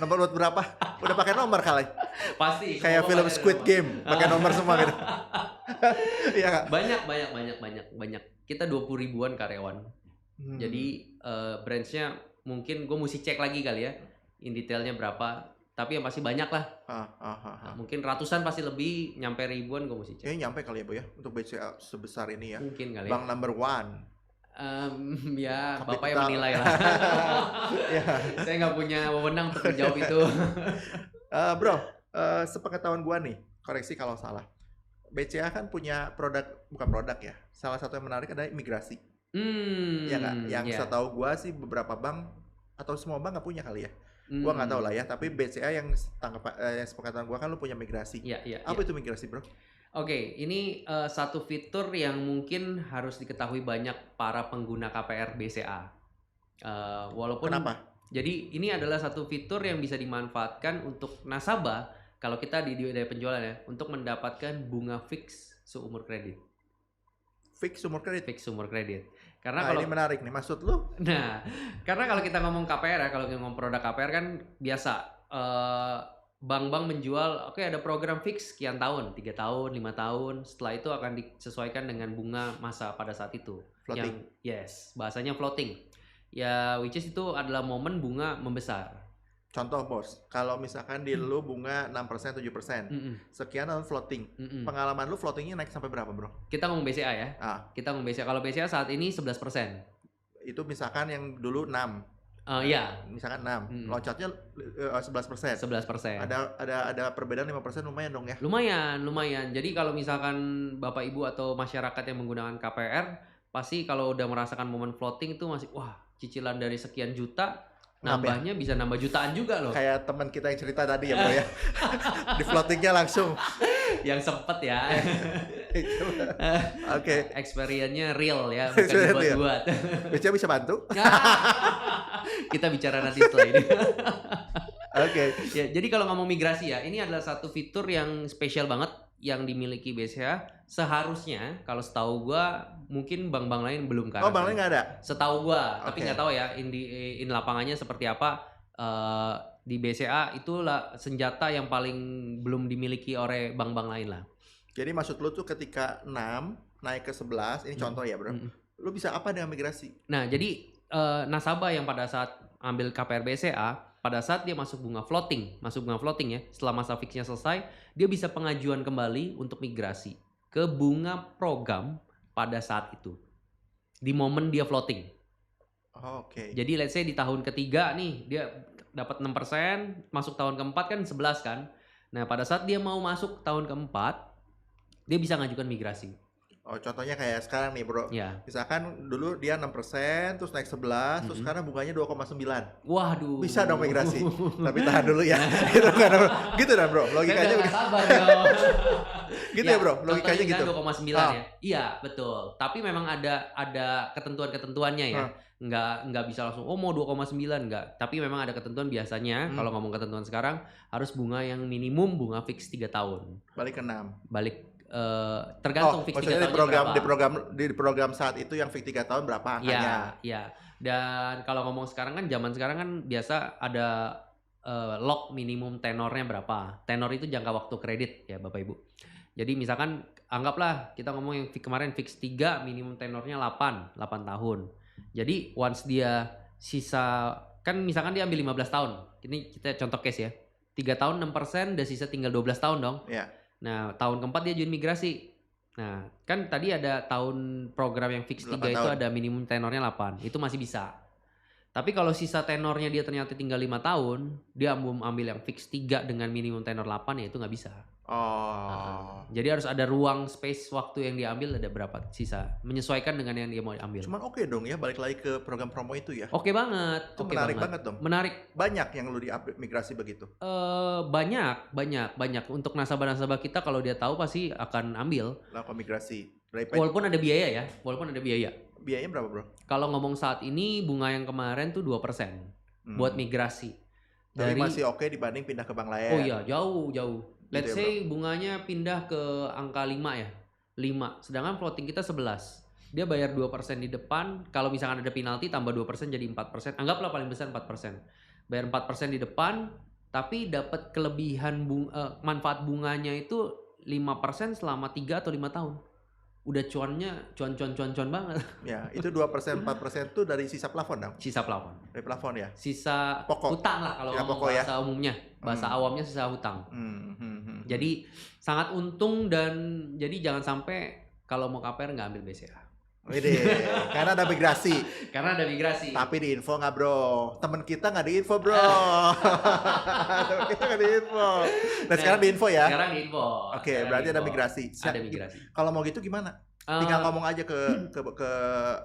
Nomor berapa? Udah pakai nomor kali? Pasti. Kayak film Squid Game, pakai nomor semua gitu. Iya nggak? Banyak. Kita 20 ribuan karyawan. Jadi branch-nya mungkin gue mesti cek lagi kali ya. In detailnya berapa. Tapi yang pasti banyak lah. Mungkin ratusan pasti lebih, nyampe ribuan gue mesti cek. Nyampe kali ya Bu ya, untuk BCA sebesar ini ya. Mungkin kali Bank ya. number one. Ya Bapak yang menilai lah. Saya nggak punya wewenang untuk menjawab itu. Bro, sepengetahuan gua nih, koreksi kalau salah. BCA kan punya bukan produk ya. Salah satu yang menarik adalah imigrasi. Ya nggak? Yang setahu gua sih beberapa bank atau semua bank nggak punya kali ya. Gua nggak tahu lah ya. Tapi BCA yang sepengetahuan gua kan lu punya migrasi. Apa itu migrasi bro? Oke, ini satu fitur yang mungkin harus diketahui banyak para pengguna KPR BCA. Walaupun Kenapa? Jadi ini adalah satu fitur yang bisa dimanfaatkan untuk nasabah kalau kita di daya penjualan ya, untuk mendapatkan bunga fix seumur kredit. Fix seumur kredit. Karena kalau ini menarik nih, maksud lu? Nah, karena kalau kita ngomong KPR ya, kalau kita ngomong produk KPR kan biasa bank-bank menjual, oke, ada program fix sekian tahun, 3 tahun, 5 tahun, setelah itu akan disesuaikan dengan bunga masa pada saat itu. Floating. Bahasanya floating. Ya, which is itu adalah momen bunga membesar. Contoh bos, kalau misalkan di lu bunga 6%, 7%, sekian tahun floating. Pengalaman lu floatingnya naik sampai berapa bro? Kita ngomong BCA ya. Kita ngomong BCA. Kalau BCA saat ini 11%. Itu misalkan yang dulu 6. Iya. Misalkan 6. Loncatnya 11%. 11%. Ada perbedaan 5% lumayan dong ya? Lumayan. Jadi kalau misalkan Bapak Ibu atau masyarakat yang menggunakan KPR, pasti kalau udah merasakan momen floating itu masih, wah, cicilan dari sekian juta, nambahnya bisa nambah jutaan juga loh. Kayak teman kita yang cerita tadi ya bro ya. Di floatingnya langsung. Yang sempet ya. Oke. Experience-nya real ya, bukan dibuat-buat. BCA bisa bantu? Kita bicara nanti setelah ini. Oke. Ya, jadi kalau ngomong migrasi ya, ini adalah satu fitur yang spesial banget yang dimiliki BCA seharusnya, kalau setahu gua mungkin bank-bank lain belum kan. Oh, bank lain nggak ada? Setahu gua, tapi Oke. nggak tahu ya in lapangannya seperti apa. Di BCA itulah senjata yang paling belum dimiliki oleh bank-bank lain lah. Jadi maksud lu tuh ketika 6 naik ke 11, ini contoh ya bro, lu bisa apa dengan migrasi? Nah, jadi nasabah yang pada saat ambil KPR BCA, pada saat dia masuk bunga floating ya, setelah masa fixnya selesai, dia bisa pengajuan kembali untuk migrasi ke bunga program pada saat itu, di momen dia floating. Oh, oke. Jadi let's say di tahun ketiga nih, dia dapat 6%, masuk tahun keempat kan 11 kan. Nah, pada saat dia mau masuk tahun keempat, dia bisa ngajukan migrasi. Oh, contohnya kayak sekarang nih bro, Ya. misalkan dulu dia 6%, terus naik 11, terus sekarang bunganya 2,9. Waduh. Bisa dong migrasi. Tapi tahan dulu ya. Gitu kan, gitu kan bro, logikanya begitu. begitu. Sabar dong. Gitu ya bro, logikanya gitu. 2,9 ya. Iya, betul. Tapi memang ada ketentuan-ketentuannya ya. Nggak bisa langsung mau 2,9 enggak. Tapi memang ada ketentuan biasanya kalau ngomong ketentuan sekarang harus bunga yang minimum bunga fix 3 tahun. Balik ke 6. Balik tergantung fix 3 tahunnya berapa. Di program saat itu yang fix 3 tahun berapa angkanya? Iya. Dan kalau ngomong sekarang kan zaman sekarang kan biasa ada lock minimum tenornya berapa. Tenor itu jangka waktu kredit ya Bapak Ibu. Jadi misalkan anggaplah kita ngomong yang kemarin fix 3 minimum tenornya 8 tahun. Jadi once dia sisa, kan misalkan dia ambil 15 tahun. Ini kita contoh case ya. 3 tahun 6%, udah sisa tinggal 12 tahun dong. Iya. Nah, tahun keempat dia join migrasi. Nah, kan tadi ada tahun program yang fix 3 itu ada minimum tenornya 8. Itu masih bisa. Tapi kalau sisa tenornya dia ternyata tinggal 5 tahun, dia ambil yang fix 3 dengan minimum tenor 8 ya itu nggak bisa. Jadi harus ada ruang space waktu yang diambil ada berapa sisa, menyesuaikan dengan yang dia mau ambil. Cuman oke dong ya balik lagi ke program promo itu ya. Oke banget. Itu menarik banget dong. Menarik. Banyak yang lu di-update migrasi begitu. Banyak untuk nasabah-nasabah kita kalau dia tahu pasti akan ambil. Lakukan migrasi. Walaupun ada biaya ya, Biayanya berapa bro? Kalau ngomong saat ini bunga yang kemarin tuh 2% buat migrasi. Tapi masih oke dibanding pindah ke bank lain. Oh iya, jauh. Let's say bunganya pindah ke angka 5 ya. 5. Sedangkan floating kita 11. Dia bayar 2% di depan. Kalau misalkan ada penalti tambah 2% jadi 4%. Anggaplah paling besar 4%. Bayar 4% di depan, tapi dapat kelebihan manfaat bunganya itu 5% selama 3 atau 5 tahun. Udah cuan banget. Ya, itu 2%, 4% tuh dari sisa plafon dong? Sisa plafon. Dari plafon ya? Sisa pokok. Hutang lah kalau bahasa umumnya. Bahasa awamnya sisa hutang. Jadi sangat untung dan jadi jangan sampai kalau mau KPR nggak ambil BCA. Karena ada migrasi. Tapi di info nggak bro? Temen kita nggak di info bro. Temen kita nggak di info. Nah sekarang di info ya? Sekarang di info. Oke, berarti ada migrasi. Ada migrasi. Kalau mau gitu gimana? Tinggal ngomong aja ke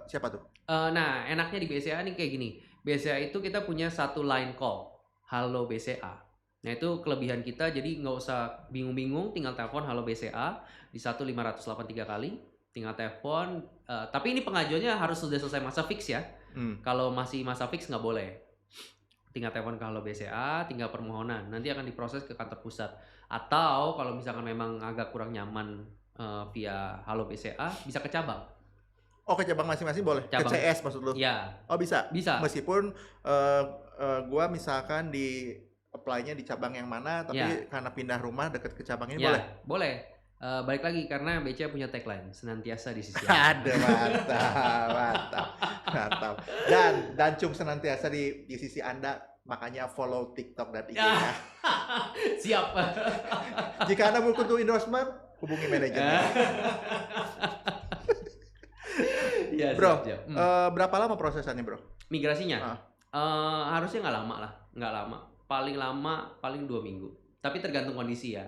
siapa tuh? Nah enaknya di BCA nih kayak gini. BCA itu kita punya satu line call. Halo BCA. Nah itu kelebihan kita, jadi nggak usah bingung-bingung, tinggal telepon halo BCA di 1583 kali, tinggal telepon. Tapi ini pengajuannya harus sudah selesai masa fix ya. Kalau masih masa fix nggak boleh. Tinggal telepon ke halo BCA, tinggal permohonan, nanti akan diproses ke kantor pusat. Atau kalau misalkan memang agak kurang nyaman via halo BCA, bisa ke cabang. Oh ke cabang masing-masing boleh? Cabang. Ke CS maksud lu? Iya. Oh bisa? Bisa. Meskipun gua misalkan di apply-nya di cabang yang mana, tapi karena pindah rumah deket ke cabang ini boleh? Boleh. Balik lagi karena BCA punya tagline senantiasa di sisi Anda. mantap. Dan Cung senantiasa di sisi Anda, makanya follow TikTok dan IG-nya. Siap. Jika Anda butuh endorsement, hubungi manajernya. Ya, bro, siap. Berapa lama prosesannya bro? Migrasinya? Harusnya nggak lama. Paling lama paling 2 minggu. Tapi tergantung kondisi ya.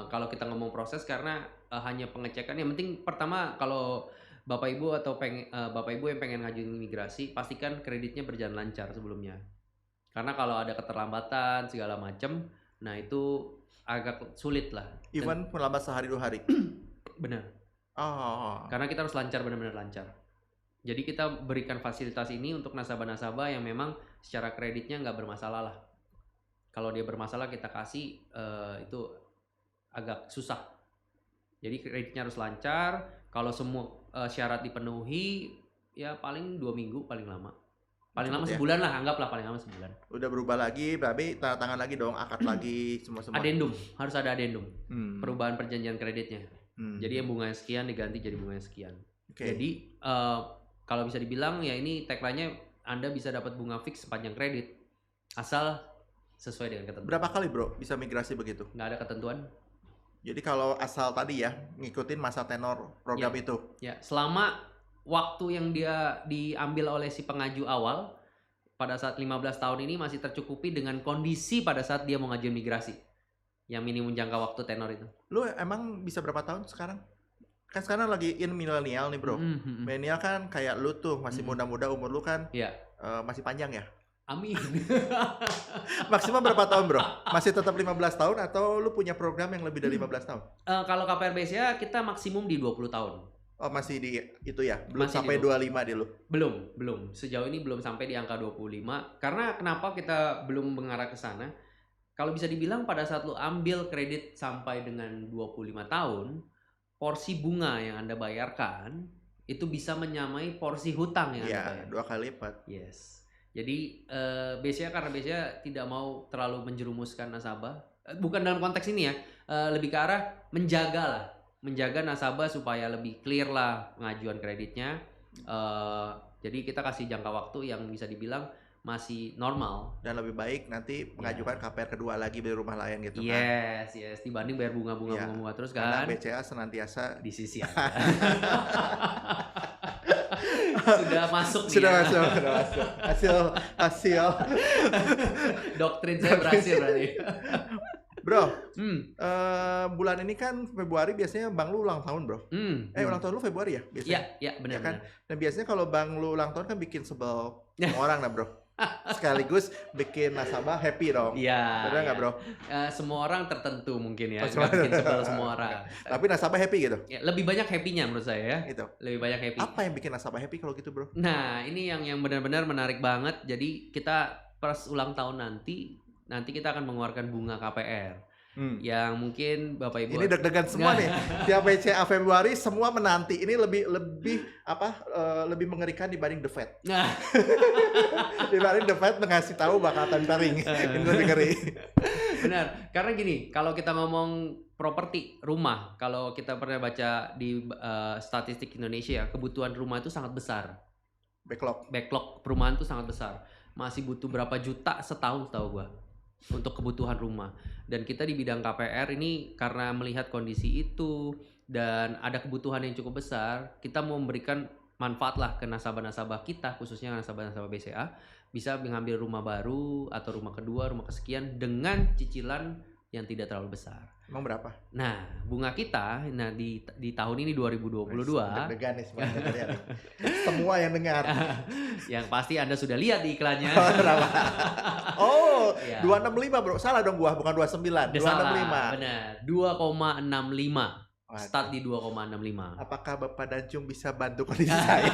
Kalau kita ngomong proses karena hanya pengecekan. Yang penting pertama kalau Bapak Ibu yang pengen ngajuin migrasi, pastikan kreditnya berjalan lancar sebelumnya. Karena kalau ada keterlambatan segala macam, nah itu agak sulit lah. Even melambat sehari 2 hari. Benar. Karena kita harus benar-benar lancar. Jadi kita berikan fasilitas ini untuk nasabah-nasabah yang memang secara kreditnya nggak bermasalah lah. Kalau dia bermasalah kita kasih itu agak susah Jadi kreditnya harus lancar. Kalau semua syarat dipenuhi, ya paling 2 minggu paling lama. Paling lama Cepet ya? sebulan lah, anggaplah paling lama sebulan. Udah berubah lagi, berarti tanda tangan lagi dong, akad lagi, semua. Adendum, harus ada adendum. Hmm. Perubahan perjanjian kreditnya. Jadi yang bunganya sekian diganti jadi bunganya sekian. Oke. Jadi kalau bisa dibilang ya ini tagline-nya Anda bisa dapat bunga fix sepanjang kredit asal sesuai dengan ketentuan. Berapa kali bro bisa migrasi begitu? Nggak ada ketentuan. Jadi kalau asal tadi ya ngikutin masa tenor program itu. Ya, selama waktu yang dia diambil oleh si pengaju awal pada saat 15 tahun ini masih tercukupi dengan kondisi pada saat dia mau ngajuin migrasi. Yang minimum jangka waktu tenor itu. Lu emang bisa berapa tahun sekarang? Kan sekarang lagi in milenial nih bro. Milenial kan kayak lu tuh masih muda-muda, umur lu kan masih panjang ya. Amin. Maksimal berapa tahun bro? Masih tetap 15 tahun atau lu punya program yang lebih dari 15 tahun? Kalau KPR BCA kita maksimum di 20 tahun. Oh masih di itu ya? Belum Masih sampai di 25 di lu? Belum. Sejauh ini belum sampai di angka 25. Karena kenapa kita belum mengarah ke sana? Kalau bisa dibilang pada saat lu ambil kredit sampai dengan 25 tahun, porsi bunga yang Anda bayarkan itu bisa menyamai porsi hutang yang Anda bayar. 2 kali lipat. Yes. Jadi BCA karena BCA tidak mau terlalu menjerumuskan nasabah, bukan dalam konteks ini ya, lebih ke arah menjaga nasabah supaya lebih clear lah pengajuan kreditnya. Jadi kita kasih jangka waktu yang bisa dibilang masih normal. Dan lebih baik nanti mengajukan KPR kedua lagi beli rumah lain gitu kan. Yes, dibanding bayar bunga terus Karena kan. BCA senantiasa Di sisi Anda. Sudah masuk nih. Sudah ya. masuk. Hasil. Doktrin saya berhasil berarti. Bro, bulan ini kan Februari biasanya bank lu ulang tahun bro. Ulang tahun lu Februari ya biasanya? Iya benar kan? benar. Dan biasanya kalau bank lu ulang tahun kan bikin sebel semua orang nah bro. Sekaligus bikin nasabah happy dong. Iya. Benar nggak bro? Semua orang tertentu mungkin ya. Oh, Nggak bikin sebel semua orang. Tapi nasabah happy gitu? Ya, lebih banyak happy-nya menurut saya ya. Gitu. Lebih banyak happy. Apa yang bikin nasabah happy kalau gitu bro? Nah ini yang benar-benar menarik banget. Jadi kita pas ulang tahun nanti kita akan mengeluarkan bunga KPR. Yang mungkin Bapak Ibu ini deg-degan semua nih. Tiap BCA Februari semua menanti. Ini lebih mengerikan dibanding The Fed. Dibanding The Fed mengasih tahu bakal tempering. Ini lebih ngeri. Benar. Karena gini, kalau kita ngomong properti rumah, kalau kita pernah baca di statistik Indonesia, kebutuhan rumah itu sangat besar. Backlog perumahan itu sangat besar. Masih butuh berapa juta setahun tahu gua untuk kebutuhan rumah. Dan kita di bidang KPR ini karena melihat kondisi itu dan ada kebutuhan yang cukup besar, kita mau memberikan manfaat lah ke nasabah-nasabah kita, khususnya nasabah-nasabah BCA, bisa mengambil rumah baru atau rumah kedua, rumah kesekian dengan cicilan yang tidak terlalu besar. Emang berapa? Nah, bunga kita di tahun ini 2022 deg-degan nih semuanya nih. Semua yang dengar. Yang pasti Anda sudah lihat di iklannya. Oh, Ya. 265 bro. Salah dong gua, bukan 29. 265. Salah, benar. 2,65. Start di 2,65. Apakah Bapak Dancung bisa bantu kondisi saya?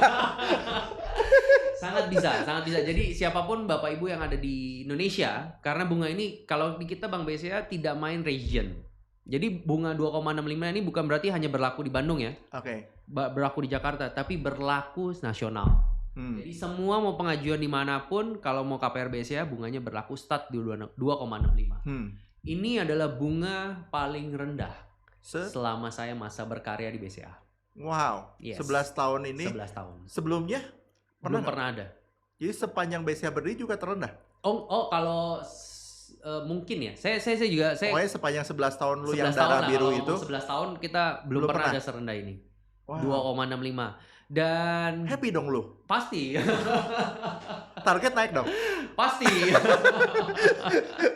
Sangat bisa. Jadi siapapun Bapak Ibu yang ada di Indonesia, karena bunga ini kalau di kita Bank BCA tidak main region. Jadi bunga 2,65 ini bukan berarti hanya berlaku di Bandung ya. Oke. Berlaku di Jakarta, tapi berlaku nasional. Jadi semua mau pengajuan dimanapun, kalau mau KPR BCA bunganya berlaku start di 2,65. Ini adalah bunga paling rendah selama saya masa berkarya di BCA. Wow. Yes. 11 tahun ini. 11 tahun. Sebelumnya Belum pernah ada. Jadi sepanjang BCA berdiri juga terendah. Oh kalau mungkin ya. Saya juga pokoknya sepanjang 11 tahun lu yang 11 tahun darah lah, biru kalau itu. 11 tahun kita belum pernah ada serendah ini. Wow. 2,65. Dan happy dong lu. Pasti. Target naik dong. Pasti.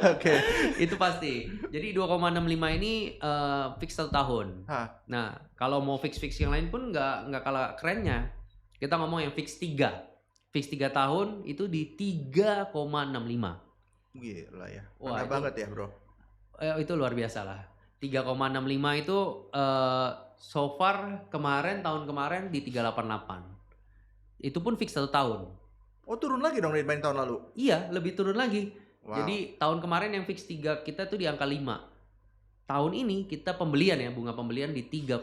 Oke. Itu pasti. Jadi 2,65 ini fix 1 tahun. Nah, kalau mau fix yang lain pun nggak kalah kerennya. Kita ngomong yang fix 3. Fix 3 tahun itu di 3,65. Gila ya. Wah, Rendah banget ya, Bro. Itu luar biasa lah. 3,65 itu so far tahun kemarin di 388. Itu pun fix 1 tahun. Oh, turun lagi dong dibanding tahun lalu? Iya, lebih turun lagi. Wow. Jadi tahun kemarin yang fix 3 kita tuh di angka 5. tahun ini kita pembelian ya, bunga pembelian di 3,65.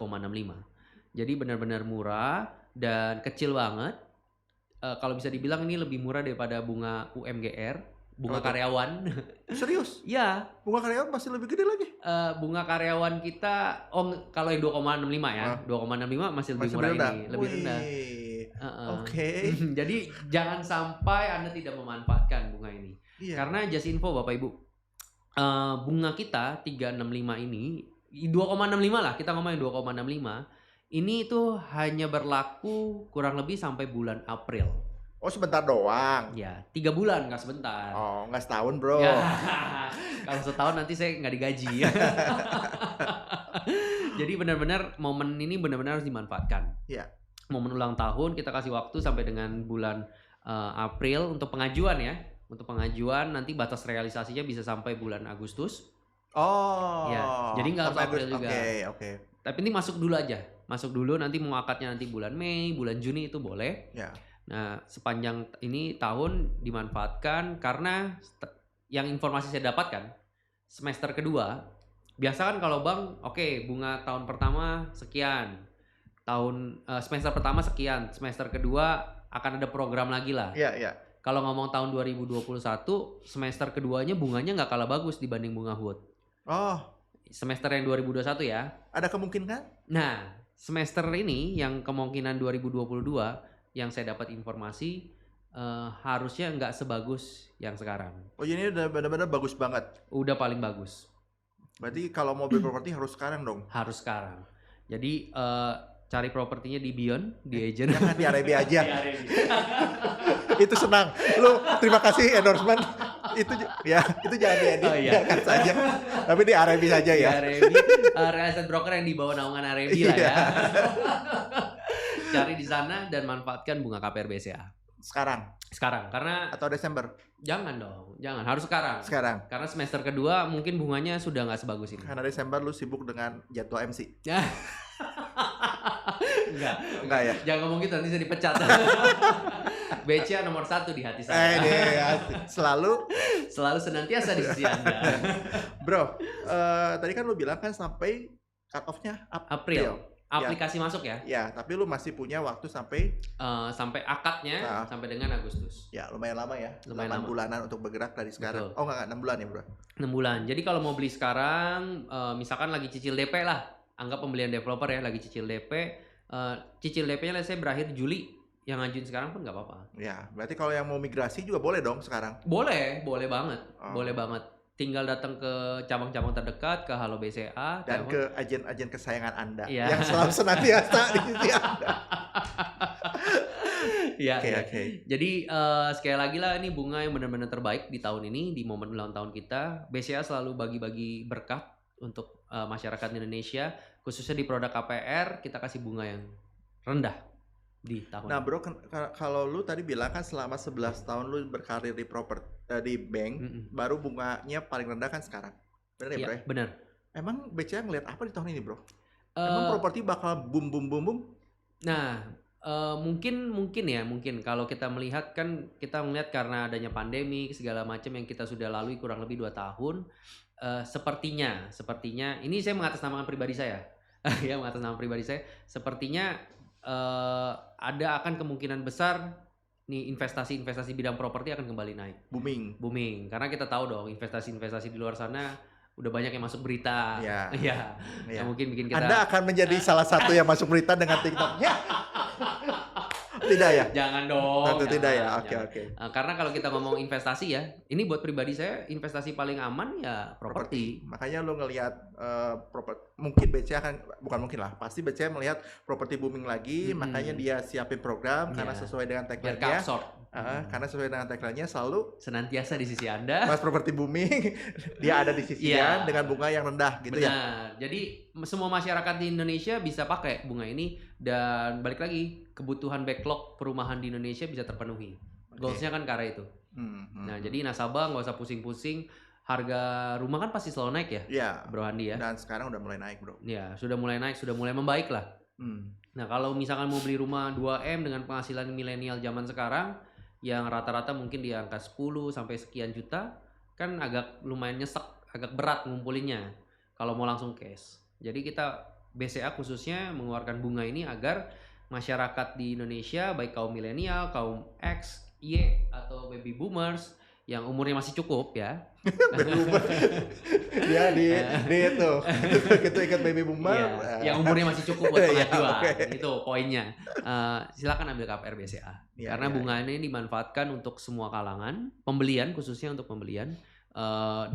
Jadi benar-benar murah dan kecil banget. Kalau bisa dibilang ini lebih murah daripada bunga UMGR, bunga Apa tuh? karyawan. Serius? Ya, Bunga karyawan masih lebih gede lagi. bunga karyawan kita, kalau yang 2,65 ya, Ah. 2,65 masih lebih Masih murah rendah. ini, lebih rendah. Wih. Heeh. Oke. Jadi jangan sampai Anda tidak memanfaatkan bunga ini. Iya. Karena just info Bapak Ibu, bunga kita 365 ini 2,65 lah, kita ngomongin 2,65. Ini tuh hanya berlaku kurang lebih sampai bulan April. Oh, sebentar doang. Ya, 3 bulan, nggak sebentar. Oh, nggak setahun, bro. Ya, kalau setahun nanti saya nggak digaji. Jadi benar-benar momen ini benar-benar harus dimanfaatkan. Iya. Momen ulang tahun kita kasih waktu sampai dengan bulan April untuk pengajuan ya. Untuk pengajuan nanti batas realisasinya bisa sampai bulan Agustus. Oh. Ya, jadi nggak harus sampai April juga. Oke. Tapi ini masuk dulu aja. Masuk dulu, nanti mau akadnya nanti bulan Mei, bulan Juni itu boleh. Ya. Nah, sepanjang ini tahun dimanfaatkan karena yang informasi saya dapatkan semester kedua, biasa kan kalau bank, oke, bunga tahun pertama sekian, semester pertama sekian, semester kedua akan ada program lagi lah. Iya. Kalau ngomong tahun 2021, semester keduanya bunganya nggak kalah bagus dibanding bunga HUT. Oh, Semester yang 2021 ya. ada kemungkinan? Nah, semester ini yang kemungkinan 2022 yang saya dapat informasi harusnya nggak sebagus yang sekarang. Oh, ini udah benar-benar bagus banget. Udah paling bagus. Berarti kalau mau beli properti harus sekarang dong. Harus sekarang. Jadi cari propertinya di Beyond, di agent. Jangan di Arabia aja. Di Arabia. Itu senang. Lu terima kasih endorsement. Itu itu jangan diedit, Oh, iya. biarkan saja. Tapi di Arabia saja Di ya. Arabia, real estate broker yang di bawah naungan Arabia lah ya. Cari di sana dan manfaatkan bunga KPR BCA. Sekarang, karena Atau Desember. jangan dong, jangan, harus sekarang. Karena semester kedua mungkin bunganya sudah nggak sebagus ini. Karena Desember lu sibuk dengan jadwal MC. Enggak ya. Jangan ngomong gitu, nanti saya dipecat. BCA nomor 1 di hati saya. Selalu. Selalu senantiasa di sisi Anda. Bro, tadi kan lu bilang kan sampai cut off-nya April. Aplikasi masuk ya. Ya, tapi lu masih punya waktu sampai Sampai akadnya sampai dengan Agustus. ya lumayan lama ya. Lumayan 8 lama. bulanan untuk bergerak dari sekarang. Betul. Oh enggak 6 bulan ya, Bro. 6 bulan. Jadi kalau mau beli sekarang, misalkan lagi cicil DP lah. Anggap pembelian developer ya, lagi cicil DP. Cicil DP-nya saya berakhir Juli. Yang ngajuin sekarang pun nggak apa-apa. Ya, berarti kalau yang mau migrasi juga boleh dong sekarang. Boleh banget. Oh. Boleh banget. Tinggal datang ke cabang-cabang terdekat, ke Halo BCA. Dan ke agen-agen kesayangan Anda Iya. yang selalu senantiasa di sisi Anda. Iya. Oke. Jadi sekali lagi lah, ini bunga yang benar-benar terbaik di tahun ini, di momen ulang tahun kita. BCA selalu bagi-bagi berkah untuk masyarakat Indonesia, khususnya di produk KPR kita kasih bunga yang rendah di tahun. Nah, Bro, kalau lu tadi bilang kan selama 11 tahun lu berkarir di di bank, baru bunganya paling rendah kan sekarang. Benar ya, Iya, Bro? benar. Emang BCA ngeliat apa di tahun ini, Bro? Emang properti bakal boom? Nah, mungkin kalau kita melihat kan, kita melihat karena adanya pandemi segala macam yang kita sudah lalui kurang lebih 2 tahun, sepertinya ini saya mengatasnamakan pribadi saya. Ya, mengatasnamakan pribadi saya, sepertinya ada akan kemungkinan besar nih investasi bidang properti akan kembali naik. Booming. Karena kita tahu dong, investasi di luar sana udah banyak yang masuk berita. Iya. Yang mungkin bikin kita. Anda akan menjadi salah satu yang masuk berita dengan TikTok-nya. Tidak ya? Jangan dong. Tentu tidak ya. Jangan. Oke. Karena kalau kita ngomong investasi ya, ini buat pribadi saya investasi paling aman ya properti. Makanya lo ngelihat mungkin BCA kan, bukan mungkin lah, pasti BCA melihat properti booming lagi, makanya dia siapin program karena sesuai dengan tagline-nya. Karena sesuai dengan tagline-nya selalu senantiasa di sisi Anda. Mas properti booming, dia ada di sisi dengan bunga yang rendah gitu. Benar. Ya. Jadi semua masyarakat di Indonesia bisa pakai bunga ini, dan balik lagi kebutuhan backlog perumahan di Indonesia bisa terpenuhi. Goalsnya kan ke arah itu. Nah, jadi nasabah nggak usah pusing-pusing. Harga rumah kan pasti selalu naik ya, Bro Handi ya. Dan sekarang udah mulai naik, Bro. Ya, sudah mulai naik, sudah mulai membaik lah. Nah, kalau misalkan mau beli rumah 2M dengan penghasilan milenial zaman sekarang, yang rata-rata mungkin di angka 10 sampai sekian juta, kan agak lumayan nyesek, agak berat ngumpulinnya. kalau mau langsung cash. Jadi kita BCA khususnya mengeluarkan bunga ini agar masyarakat di Indonesia baik kaum milenial, kaum X, Y atau baby boomers yang umurnya masih cukup ya. Baby boomer. Dia di itu. Begitu ikut baby boomer. Yang umurnya masih cukup buat pengajuan. Okay. Itu poinnya. Silakan ambil KPR BCA. Karena bunga ini dimanfaatkan untuk semua kalangan, pembelian khususnya untuk pembelian.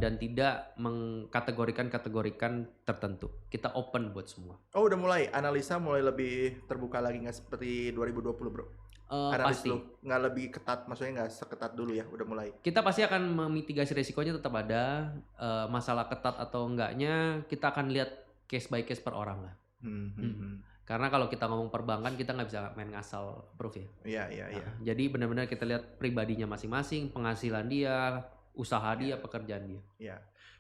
Dan tidak mengkategorikan tertentu. Kita open buat semua. Oh udah mulai, analisa mulai lebih terbuka lagi nggak seperti 2020 bro? Pasti. Nggak lebih ketat, maksudnya nggak seketat dulu ya, udah mulai. Kita pasti akan memitigasi resikonya tetap ada. Masalah ketat atau enggaknya kita akan lihat case by case per orang lah. Karena kalau kita ngomong perbankan kita nggak bisa main ngasal proof ya. Iya. Jadi benar-benar kita lihat pribadinya masing-masing, penghasilan dia, usaha dia, pekerjaan dia. Ya.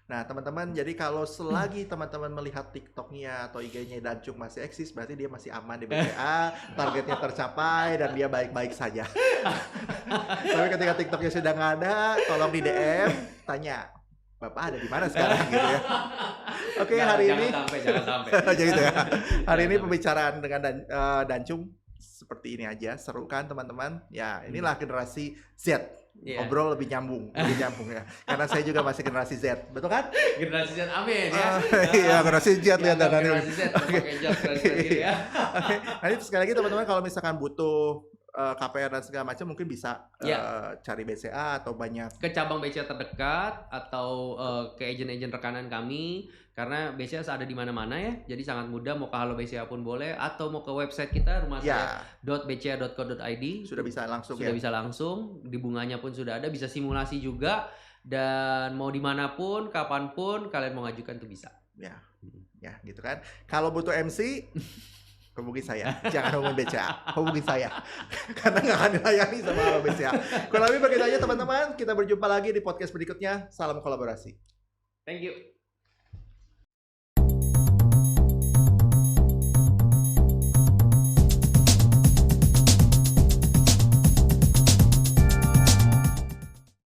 Nah teman-teman, jadi kalau selagi teman-teman melihat TikToknya atau IG-nya Dancung masih eksis, berarti dia masih aman di BCA, targetnya tercapai dan dia baik-baik saja. Tapi ketika TikToknya sudah nggak ada, tolong di DM, tanya, Bapak ada di mana sekarang gitu ya. Oke, hari ini jangan sampai. gitu ya. Hari ini pembicaraan dengan Dancung seperti ini aja, seru kan teman-teman? Ya, inilah generasi Z. Ngobrol lebih nyambung ya. Karena saya juga masih generasi Z, betul kan? Generasi Z, amin ya. Iya, generasi Z lihat dan generasi Z pakai jas ya. Oke. Nah, itu sekali lagi teman-teman kalau misalkan butuh KPR dan segala macam mungkin bisa cari BCA atau banyak ke cabang BCA terdekat atau ke agen-agen rekanan kami karena BCA ada di mana-mana ya. Jadi sangat mudah, mau ke Halo BCA pun boleh atau mau ke website kita rumahsaya.bca.co.id sudah bisa langsung bisa langsung, di bunganya pun sudah ada, bisa simulasi juga dan mau dimanapun, kapanpun kalian mau ngajukan tuh bisa. Ya gitu kan. Kalau butuh MC hubungi saya, jangan hubungi BCA, hubungi saya karena nggak akan dilayani sama Halo BCA. Kurang lebih begitu aja teman-teman, kita berjumpa lagi di podcast berikutnya. Salam kolaborasi. Thank you.